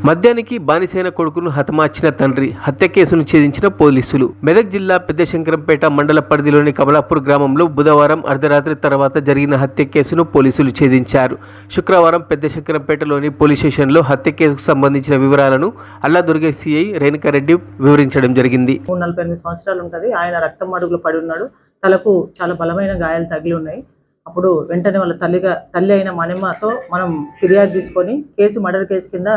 మద్యానికి బానిసైన కొడుకును హతమార్చిన తండ్రి, హత్య కేసును ఛేదించిన పోలీసులు. మెదక్ జిల్లా పెద్దశంకరంపేట మండల పరిధిలోని కమలాపూర్ గ్రామంలో బుధవారం అర్ధరాత్రి తర్వాత జరిగిన హత్య కేసును పోలీసులు ఛేదించారు. శుక్రవారం పెద్దశంకరంపేటలోని పోలీస్ స్టేషన్లో హత్య కేసుకు సంబంధించిన వివరాలను అల్లాదుర్గ సిఐ రేణుకారెడ్డి వివరించడం జరిగింది. 48 సంవత్సరాలు ఉంటుంది. ఆయన రక్తం మడుగులో పడి ఉన్నాడు. తలకు చాలా బలమైన గాయాలు తగిలి ఉన్నాయి. అప్పుడు వెంటనే వాళ్ళ తల్లి అయిన మణిమ్మతో మనం ఫిర్యాదు తీసుకొని మర్డర్ కేసు కింద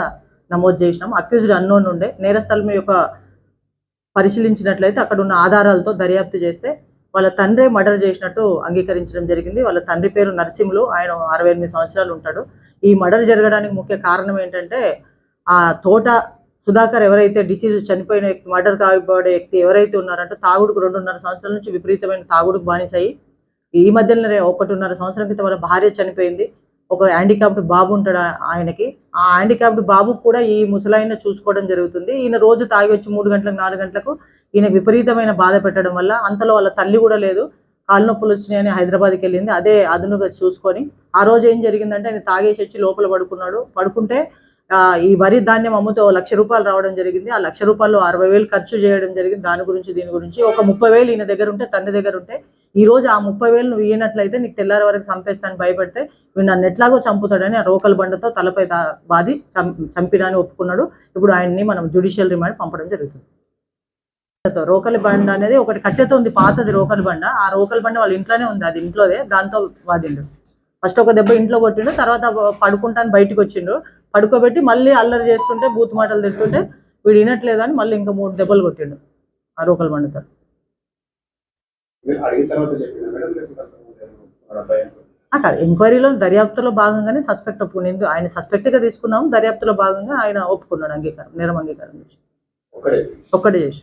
నమోదు చేసినాం. అక్యూజ్డ్ అన్నోన్ ఉండే నేరస్థలం యొక్క పరిశీలించినట్లయితే అక్కడ ఉన్న ఆధారాలతో దర్యాప్తు చేస్తే వాళ్ళ తండ్రి మర్డర్ చేసినట్టు అంగీకరించడం జరిగింది. వాళ్ళ తండ్రి పేరు నరసింహులు, ఆయన 68 సంవత్సరాలు ఉంటాడు. ఈ మర్డర్ జరగడానికి ముఖ్య కారణం ఏంటంటే ఆ తోట సుధాకర్ ఎవరైతే డిసీజ్ చనిపోయిన వ్యక్తి, మర్డర్ కాబడే వ్యక్తి ఎవరైతే ఉన్నారంటే తాగుడుకు 2.5 సంవత్సరాల నుంచి విపరీతమైన తాగుడుకు బానిసయి ఈ మధ్యలోనే 1.5 సంవత్సరం క్రితం వాళ్ళ భార్య చనిపోయింది. ఒక హ్యాండిక్యాప్డ్ బాబు ఉంటాడు ఆయనకి. ఆ హ్యాండిక్యాప్డ్ బాబు కూడా ఈ ముసలాయన చూసుకోవడం జరుగుతుంది. ఈయన రోజు తాగి వచ్చి 3 గంటలకు 4 గంటలకు ఈయనకు విపరీతమైన బాధ పెట్టడం వల్ల అంతలో వాళ్ళ తల్లి కూడా లేదు, కాళ్ళు నొప్పులు వచ్చినాయని హైదరాబాద్కి వెళ్ళింది. అదే అదునుగా చూసుకొని ఆ రోజు ఏం జరిగిందంటే ఆయన తాగేసి వచ్చి లోపల పడుకుంటే ఈ వరి ధాన్యం అమ్ముతో ₹1,00,000 రావడం జరిగింది. ఆ ₹1,00,000 60,000 ఖర్చు చేయడం జరిగింది. దీని గురించి ఒక 30,000 ఈయన దగ్గర ఉంటే, తండ్రి దగ్గర ఉంటే, ఈ రోజు ఆ 30,000 నువ్వు ఇయ్యనట్లయితే నీకు తెల్లారి వరకు చంపేస్తాను భయపడితే వీడు నన్ను ఎట్లాగో చంపుతాడని ఆ రోకల్ బండతో తలపై బాది చంపినాని ఒప్పుకున్నాడు. ఇప్పుడు ఆయన్ని మనం జ్యుడిషియల్ రిమాండ్ పంపడం జరుగుతుంది. రోకలి బండ అనేది ఒకటి కట్టెతో ఉంది, పాతది రోకలి బండ. ఆ రోకలి బండ వాళ్ళ ఇంట్లోనే ఉంది, అది ఇంట్లోదే. దాంతో వాదిండు. ఫస్ట్ ఒక దెబ్బ ఇంట్లో కొట్టిండు, తర్వాత పడుకుంటాను బయటకు వచ్చిండు. పడుకోబెట్టి మళ్ళీ అల్లరి చేస్తుంటే బూత్ మాటలు తిడుతుంటే వీడు వినట్లేదని మళ్ళీ ఇంకా 3 దెబ్బలు కొట్టిండు ఆ రోకల్ బండతో. ఎంక్వైరీలో దర్యాప్తులో భాగంగానే సస్పెక్ట్ ఒప్పుకునేందు ఆయన సస్పెక్ట్గా తీసుకున్నాము. దర్యాప్తులో భాగంగా ఆయన ఒప్పుకున్నాడు, నేరం అంగీకారం చేసి ఒక్కడే చేసి